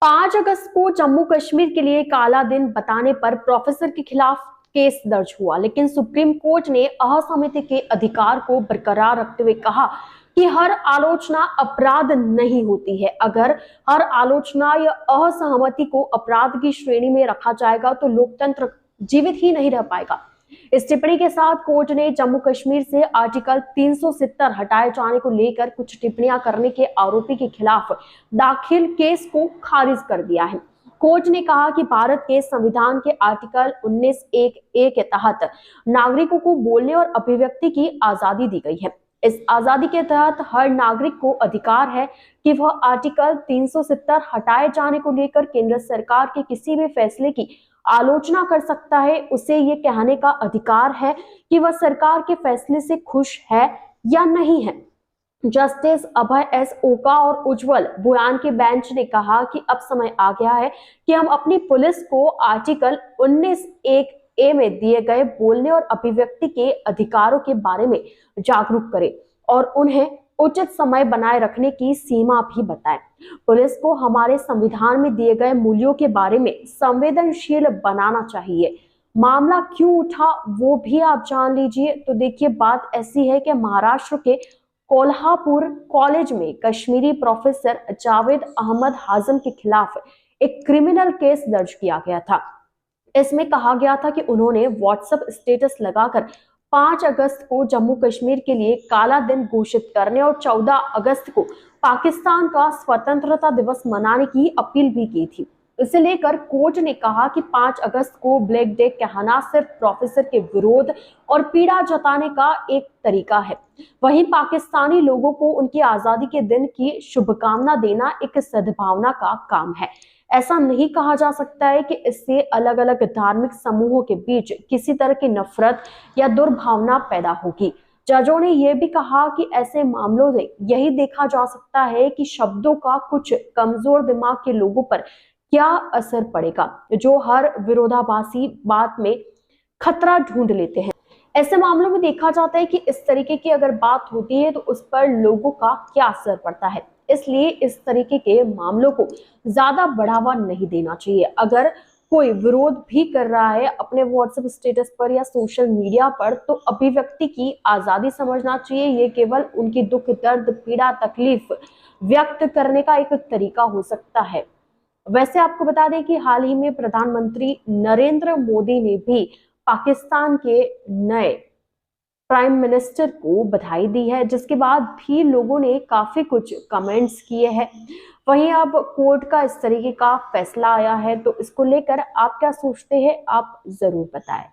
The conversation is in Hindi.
5 अगस्त को जम्मू कश्मीर के लिए काला दिन बताने पर प्रोफेसर के खिलाफ केस दर्ज हुआ, लेकिन सुप्रीम कोर्ट ने असहमति के अधिकार को बरकरार रखते हुए कहा कि हर आलोचना अपराध नहीं होती है। अगर हर आलोचना या असहमति को अपराध की श्रेणी में रखा जाएगा तो लोकतंत्र जीवित ही नहीं रह पाएगा। इस टिप्पणी के साथ कोर्ट ने जम्मू कश्मीर से आर्टिकल 370 हटाए जाने को लेकर कुछ टिप्पणियां करने के आरोपी के खिलाफ दाखिल केस को खारिज कर दिया है। कोर्ट ने कहा कि भारत के संविधान के आर्टिकल 19(1)(a) के तहत नागरिकों को बोलने और अभिव्यक्ति की आजादी दी गई है। इस आजादी के तहत हर नागरिक को अधिकार है कि वह आर्टिकल 370 हटाए जाने को लेकर केंद्र सरकार के किसी भी फैसले की आलोचना कर सकता है। उसे ये कहने का अधिकार है कि वह सरकार के फैसले से खुश है या नहीं है। जस्टिस अभय एस ओका और उज्जवल बुयान के बेंच ने कहा कि अब समय आ गया है कि हम अपनी पुलिस को आर्टिकल 19(1)(a) में दिए गए बोलने और अभिव्यक्ति के अधिकारों के बारे में जागरूक करें और उन्हें उचित समय बनाए रखने की सीमा भी बताएं। पुलिस को हमारे संविधान में दिए गए मूल्यों के बारे में संवेदनशील बनाना चाहिए। मामला क्यों उठा वो भी आप जान लीजिए। तो देखिए, बात ऐसी है कि महाराष्ट्र के कोल्हापुर कॉलेज में कश्मीरी प्रोफेसर जावेद अहमद हाजम के खिलाफ एक क्रिमिनल केस दर्ज किया गया था। इसमें कहा गया था कि उन्होंने व्हाट्सएप स्टेटस लगाकर 5 अगस्त को जम्मू कश्मीर के लिए काला दिन घोषित करने और 14 अगस्त को पाकिस्तान का स्वतंत्रता दिवस मनाने की अपील भी की थी। इसे लेकर कोर्ट ने कहा कि 5 अगस्त को ब्लैक डे कहना सिर्फ प्रोफेसर के विरोध और पीड़ा जताने का एक तरीका है। वहीं पाकिस्तानी लोगों को उनकी आजादी के दिन की शुभकामना देना एक सद्भावना का काम है। ऐसा नहीं कहा जा सकता है कि इससे अलग अलग धार्मिक समूहों के बीच किसी तरह की नफरत या दुर्भावना पैदा होगी। जजों ने यह भी कहा कि ऐसे मामलों में यही देखा जा सकता है कि शब्दों का कुछ कमजोर दिमाग के लोगों पर क्या असर पड़ेगा, जो हर विरोधाभासी बात में खतरा ढूंढ लेते हैं। ऐसे मामलों में देखा जाता है कि इस तरीके की अगर बात होती है तो उस पर लोगों का क्या असर पड़ता है। इसलिए इस तरीके के मामलों को ज्यादा बढ़ावा नहीं देना चाहिए। अगर कोई विरोध भी कर रहा है अपने व्हाट्सएप स्टेटस पर या सोशल मीडिया पर, तो अभिव्यक्ति की आजादी समझना चाहिए। ये केवल उनकी दुख, दर्द, पीड़ा, तकलीफ व्यक्त करने का एक तरीका हो सकता है। वैसे आपको बता दें कि हाल ही में प्रधानमंत्री नरेंद्र मोदी ने भी पाकिस्तान के नए प्राइम मिनिस्टर को बधाई दी है, जिसके बाद भी लोगों ने काफी कुछ कमेंट्स किए हैं। वहीं अब कोर्ट का इस तरीके का फैसला आया है, तो इसको लेकर आप क्या सोचते हैं, आप जरूर बताएं।